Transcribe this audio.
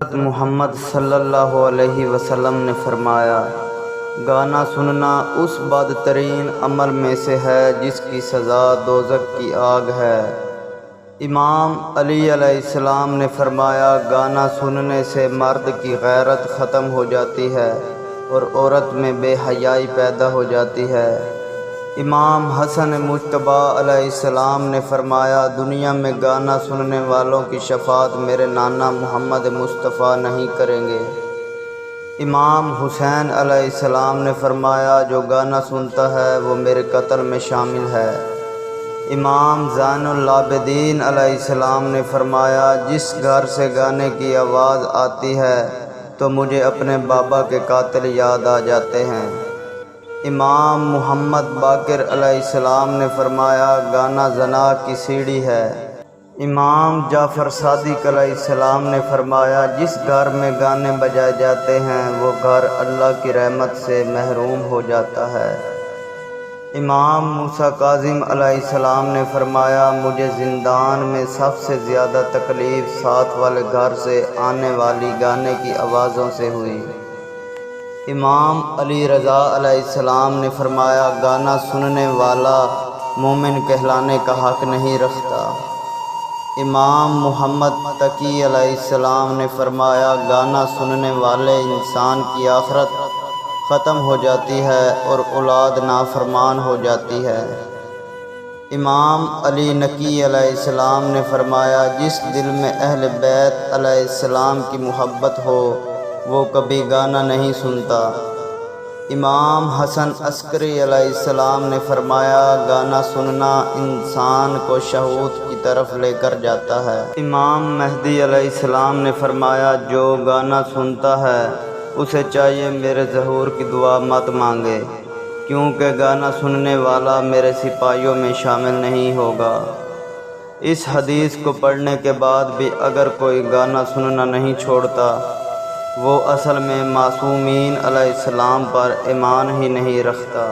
حضرت محمد صلی اللہ علیہ وسلم نے فرمایا، گانا سننا اس بدترین عمل میں سے ہے جس کی سزا دوزخ کی آگ ہے۔ امام علی علیہ السلام نے فرمایا، گانا سننے سے مرد کی غیرت ختم ہو جاتی ہے اور عورت میں بے حیائی پیدا ہو جاتی ہے۔ امام حسن مجتبیٰ علیہ السلام نے فرمایا، دنیا میں گانا سننے والوں کی شفاعت میرے نانا محمد مصطفیٰ نہیں کریں گے۔ امام حسین علیہ السلام نے فرمایا، جو گانا سنتا ہے وہ میرے قتل میں شامل ہے۔ امام زین العابدین علیہ السلام نے فرمایا، جس گھر سے گانے کی آواز آتی ہے تو مجھے اپنے بابا کے قاتل یاد آ جاتے ہیں۔ امام محمد باقر علیہ السلام نے فرمایا، گانا زنا کی سیڑھی ہے۔ امام جعفر صادق علیہ السلام نے فرمایا، جس گھر میں گانے بجائے جاتے ہیں وہ گھر اللہ کی رحمت سے محروم ہو جاتا ہے۔ امام موسیٰ کاظم علیہ السلام نے فرمایا، مجھے زندان میں سب سے زیادہ تکلیف ساتھ والے گھر سے آنے والی گانے کی آوازوں سے ہوئی۔ امام علی رضا علیہ السلام نے فرمایا، گانا سننے والا مومن کہلانے کا حق نہیں رکھتا۔ امام محمد تقی علیہ السلام نے فرمایا، گانا سننے والے انسان کی آخرت ختم ہو جاتی ہے اور اولاد نافرمان ہو جاتی ہے۔ امام علی نقی علیہ السلام نے فرمایا، جس دل میں اہل بیت علیہ السلام کی محبت ہو وہ کبھی گانا نہیں سنتا۔ امام حسن عسکری علیہ السلام نے فرمایا، گانا سننا انسان کو شہوت کی طرف لے کر جاتا ہے۔ امام مہدی علیہ السلام نے فرمایا، جو گانا سنتا ہے اسے چاہیے میرے ظہور کی دعا مت مانگے، کیونکہ گانا سننے والا میرے سپاہیوں میں شامل نہیں ہوگا۔ اس حدیث کو پڑھنے کے بعد بھی اگر کوئی گانا سننا نہیں چھوڑتا، وہ اصل میں معصومین علیہ السلام پر ایمان ہی نہیں رکھتا۔